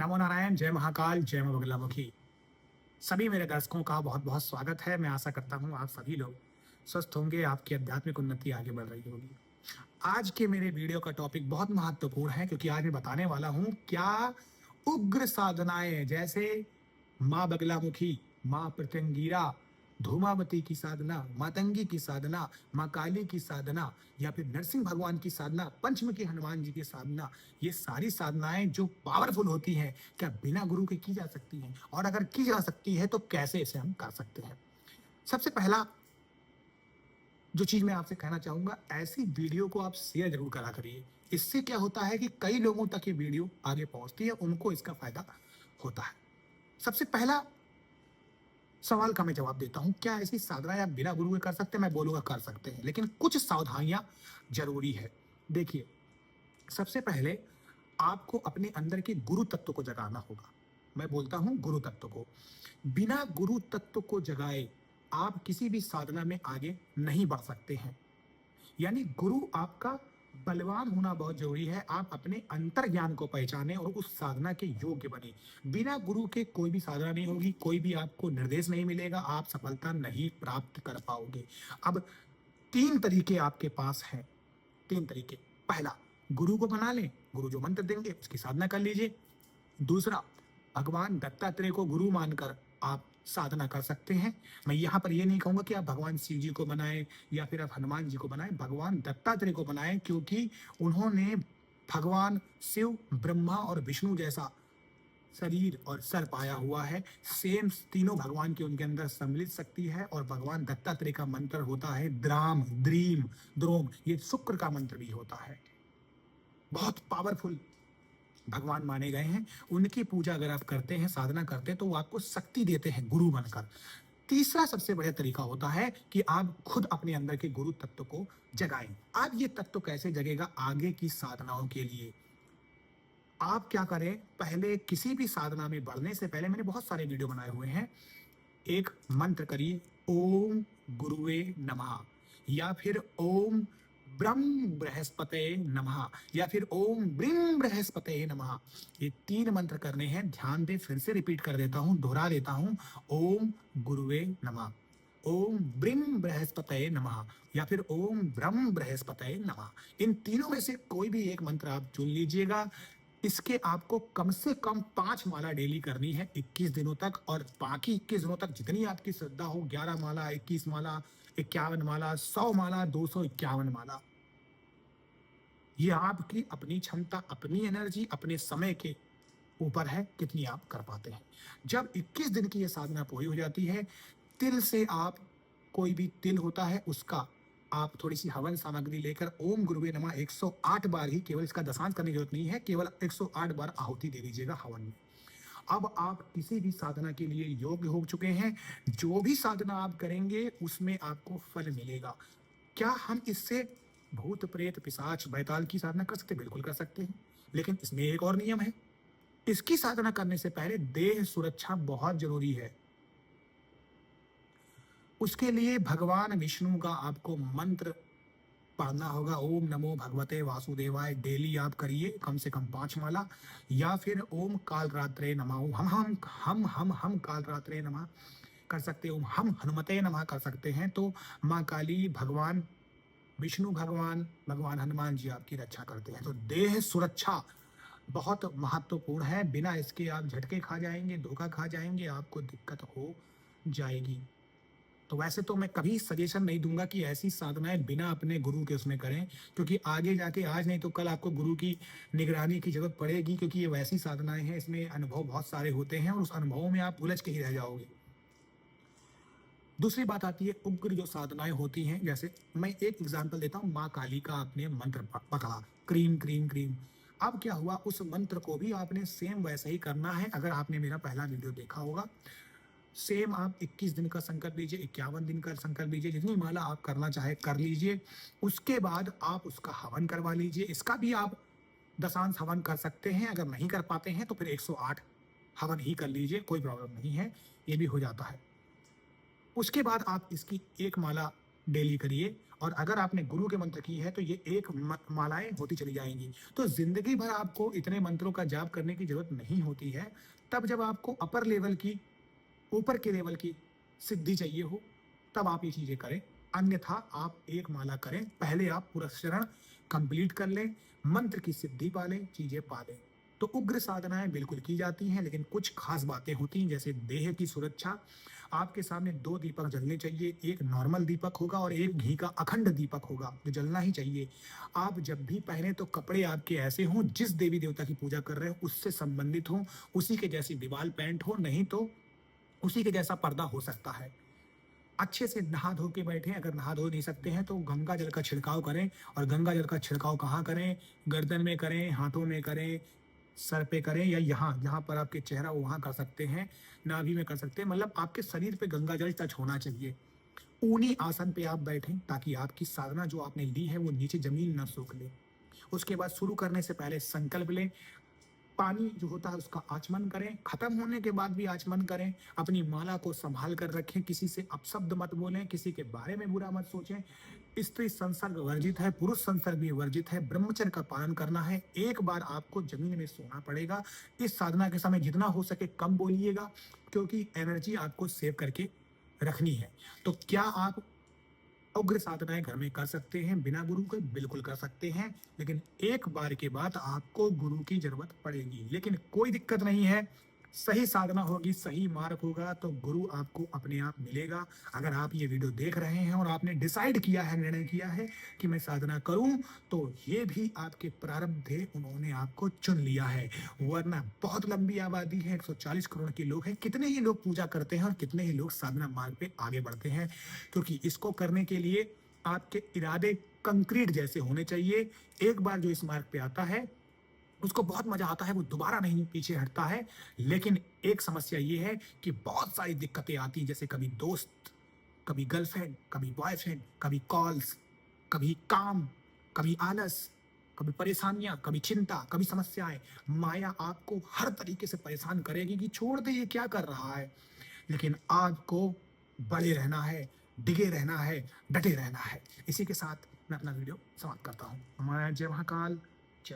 नमो नारायण, जय महाकाल, जय मां बगलामुखी। सभी मेरे दर्शकों का बहुत-बहुत स्वागत है। मैं आशा करता हूँ आप सभी लोग स्वस्थ होंगे, आपकी आध्यात्मिक उन्नति आगे बढ़ रही होगी। आज के मेरे वीडियो का टॉपिक बहुत महत्वपूर्ण है क्योंकि आज मैं बताने वाला हूँ क्या उग्र साधनाएँ जैसे माँ बगलामुखी, माँ प्रत्यंगिरा, धूमावती की साधना, मातंगी की साधना, माँ काली की साधना या फिर नरसिंह भगवान की साधना, पंचमुखी हनुमान जी की साधना, ये सारी साधनाएँ जो पावरफुल होती हैं, क्या बिना गुरु के की जा सकती हैं? और अगर की जा सकती है तो कैसे इसे हम कर सकते हैं? सबसे पहला जो चीज़ मैं आपसे कहना चाहूँगा, ऐसी वीडियो को आप शेयर ज़रूर करा करिए। इससे क्या होता है कि कई लोगों तक ये वीडियो आगे पहुँचती है, उनको इसका फ़ायदा होता है। सबसे पहला सवाल का मैं जवाब देता हूँ, क्या ऐसी साधनाएँ आप बिना गुरु के कर सकते हैं? मैं बोलूँगा कर सकते हैं, लेकिन कुछ सावधानियाँ ज़रूरी है। देखिए, सबसे पहले आपको अपने अंदर के गुरु तत्व को जगाना होगा। मैं बोलता हूँ गुरु तत्व को। बिना गुरु तत्व को जगाए आप किसी भी साधना में आगे नहीं बढ़ सकते हैं। यानी गुरु आपका बलवान होना बहुत जरूरी है। आप अपने अंतर्ज्ञान को पहचाने और उस साधना के योग्य बने। बिना गुरु के कोई भी साधना नहीं होगी, कोई भी आपको निर्देश नहीं मिलेगा, आप सफलता नहीं प्राप्त कर पाओगे। अब तीन तरीके आपके पास हैं। तीन तरीके। पहला, गुरु को बना लें, गुरु जो मंत्र देंगे उसकी साधना कर लीजिए। दूसरा, भगवान दत्तात्रेय को गुरु मानकर आप साधना कर सकते हैं। मैं यहाँ पर ये नहीं कहूँगा कि आप भगवान शिव जी को बनाएं या फिर आप हनुमान जी को बनाएं, भगवान दत्तात्रेय को बनाएं क्योंकि उन्होंने भगवान शिव, ब्रह्मा और विष्णु जैसा शरीर और सर पाया हुआ है। सेम तीनों भगवान की उनके अंदर सम्मिलित शक्ति है और भगवान दत्तात्रेय का मंत्र होता है द्राम, द्रीम, द्रोम। ये शुक्र का मंत्र भी होता है। बहुत पावरफुल भगवान माने गए हैं। उनकी पूजा अगर आप करते हैं, साधना करते हैं, तो वो आपको शक्ति देते हैं गुरु बनकर। तीसरा सबसे बढ़िया तरीका होता है कि आप खुद अपने अंदर के गुरु तत्व को जगाएं। अब ये तत्व कैसे जगेगा आगे की साधनाओं के लिए? आप क्या करें, पहले किसी भी साधना में बढ़ने से पहले मैंने बहुत सारे वीडियो बनाए हुए हैं। एक मंत्र करिए, ओम गुरुवे नमः, या फिर ओम ब्रह्म बृहस्पते नमः, या फिर ओम ब्रीम बृहस्पते नमः। ये तीन मंत्र करने हैं। ध्यान दे, फिर से रिपीट कर देता हूं, दोहरा देता हूं। ओम गुरुवे नमः, ओम ब्रीम बृहस्पते नमः, या फिर ओम ब्रह्म बृहस्पते नमः। इन तीनों में से कोई भी एक मंत्र आप चुन लीजिएगा। इसके आपको कम से कम 5 माला डेली करनी है 21 दिनों तक, और बाकी 21 दिनों तक जितनी आपकी श्रद्धा हो, 11 माला, 21 माला, 51 माला, 100 माला, 251 माला। ये आपकी अपनी क्षमता, अपनी एनर्जी, अपने समय के ऊपर है कितनी आप कर पाते हैं। जब 21 दिन की ये साधना पूरी हो जाती है, तिल से आप, कोई भी तिल होता है उसका आप थोड़ी सी हवन सामग्री लेकर ओम गुरुवे नमः 108 बार ही, केवल इसका दशांश करने की जरूरत नहीं है, केवल 108 बार आहुति दे दीजिएगा हवन में। अब आप किसी भी साधना के लिए योग्य हो चुके हैं। जो भी साधना आप करेंगे उसमें आपको फल मिलेगा। क्या हम इससे भूत प्रेत पिशाच बैताल की साधना कर सकते हैं? बिल्कुल कर सकते हैं, लेकिन इसमें एक और नियम है। इसकी साधना करने से पहले देह सुरक्षा बहुत जरूरी है। उसके लिए भगवान विष्णु का आपको मंत्र पढ़ना होगा, ओम नमो भगवते वासुदेवाय। डेली आप करिए कम से कम 5 माला, या फिर ओम काल रात्रे नमः, हम काल रात्रे नमः कर सकते हैं। ओम हम हनुमते नमः कर सकते हैं। तो माँ काली, भगवान विष्णु, भगवान हनुमान जी आपकी रक्षा करते हैं। तो देह सुरक्षा बहुत महत्वपूर्ण है। बिना इसके आप झटके खा जाएंगे, धोखा खा जाएंगे, आपको दिक्कत हो जाएगी। तो वैसे तो मैं कभी सजेशन नहीं दूंगा कि ऐसी साधनाएं बिना अपने गुरु के उसमें करें, क्योंकि आगे जाके, आज नहीं तो कल, आपको गुरु की निगरानी की जरूरत पड़ेगी, क्योंकि ये वैसी साधनाएं हैं, इसमें अनुभव बहुत सारे होते हैं और उस अनुभवों में आप उलझ के ही रह जाओगे। दूसरी बात आती है उग्र जो साधनाएं होती हैं। जैसे मैं एक एग्जांपल देता हूँ, माँ काली का आपने मंत्र पकड़ा, क्रीम क्रीम क्रीम। अब क्या हुआ, उस मंत्र को भी आपने सेम वैसा ही करना है। अगर आपने मेरा पहला वीडियो देखा होगा, सेम आप 21 दिन का संकल्प लीजिए, 51 दिन का संकल्प लीजिए, जितनी माला आप करना चाहे कर लीजिए। उसके बाद आप उसका हवन करवा लीजिए। इसका भी आप दशांश हवन कर सकते हैं। अगर नहीं कर पाते हैं तो फिर 108 हवन ही कर लीजिए, कोई प्रॉब्लम नहीं है, ये भी हो जाता है। उसके बाद आप इसकी एक माला डेली करिए और अगर आपने गुरु के मंत्र की है तो ये एक मालाएं होती चली जाएंगी। तो जिंदगी भर आपको इतने मंत्रों का जाप करने की जरूरत नहीं होती है। तब जब आपको अपर लेवल की, ऊपर के लेवल की सिद्धि चाहिए हो, तब आप ये चीजें करें। अन्यथा आप एक माला करें, पहले आप पूरा शरण कंप्लीट कर लें, मंत्र की सिद्धि पा लें, चीजें पा लें। तो उग्र साधनाएं बिल्कुल की जाती हैं, लेकिन कुछ खास बातें होती हैं, जैसे देह की सुरक्षा। आपके सामने 2 दीपक जलने चाहिए, एक नॉर्मल दीपक होगा और एक घी का अखंड दीपक होगा, जो जलना ही चाहिए। आप जब भी पहने तो कपड़े आपके ऐसे हों, जिस देवी देवता की पूजा कर रहे हो उससे संबंधित हो, उसी के जैसी दीवाल पैंट हो, नहीं तो उसी के जैसा पर्दा हो सकता है। अच्छे से नहा धो के बैठें। अगर नहा धो नहीं सकते हैं तो गंगा जल का छिड़काव करें। और गंगा जल का छिड़काव कहाँ करें? गर्दन में करें, हाथों में करें, सर पे करें, या यहाँ जहाँ पर आपके चेहरा हो वहाँ कर सकते हैं, नाभि में कर सकते हैं। मतलब आपके शरीर पे गंगा जल टच होना चाहिए। ऊनी आसन पे आप बैठें ताकि आपकी साधना जो आपने ली है वो नीचे जमीन न सूख ले। उसके बाद शुरू करने से पहले संकल्प लें। पानी जो होता है उसका आचमन करें, खत्म होने के बाद भी आचमन करें। अपनी माला को संभाल कर रखें, किसी से अपशब्द मत बोलें, किसी के बारे में बुरा मत सोचें। स्त्री संसर्ग वर्जित है, पुरुष संसर्ग भी वर्जित है, ब्रह्मचर्य का पालन करना है। एक बार आपको जमीन में सोना पड़ेगा। इस साधना के समय जितना हो सके कम बोलिएगा, क्योंकि एनर्जी आपको सेव करके रखनी है। तो क्या आप उग्र साधनाएं घर में कर सकते हैं बिना गुरु के? बिल्कुल कर सकते हैं, लेकिन एक बार के बाद आपको गुरु की जरूरत पड़ेगी। लेकिन कोई दिक्कत नहीं है, सही साधना होगी, सही मार्ग होगा तो गुरु आपको अपने आप मिलेगा। अगर आप ये वीडियो देख रहे हैं और आपने डिसाइड किया है, निर्णय किया है कि मैं साधना करूं, तो ये भी आपके प्रारब्ध थे, उन्होंने आपको चुन लिया है। वरना बहुत लंबी आबादी है, 140 करोड़ के लोग हैं। कितने ही लोग पूजा करते हैं और कितने ही लोग साधना मार्ग पे आगे बढ़ते हैं, क्योंकि इसको करने के लिए आपके इरादे कंक्रीट जैसे होने चाहिए। एक बार जो इस मार्ग पे आता है उसको बहुत मजा आता है, वो दोबारा नहीं पीछे हटता है। लेकिन एक समस्या ये है कि बहुत सारी दिक्कतें आती हैं, जैसे कभी दोस्त, कभी गर्लफ्रेंड, कभी बॉयफ्रेंड, कभी कॉल्स, कभी काम, कभी आलस, कभी परेशानियां, कभी चिंता, कभी समस्याएं। माया आपको हर तरीके से परेशान करेगी कि छोड़ दे, ये क्या कर रहा है। लेकिन आपको बड़े रहना है, डिगे रहना है, डटे रहना है। इसी के साथ मैं अपना वीडियो समाप्त करता हूँ। मैं जय महाकाल, जय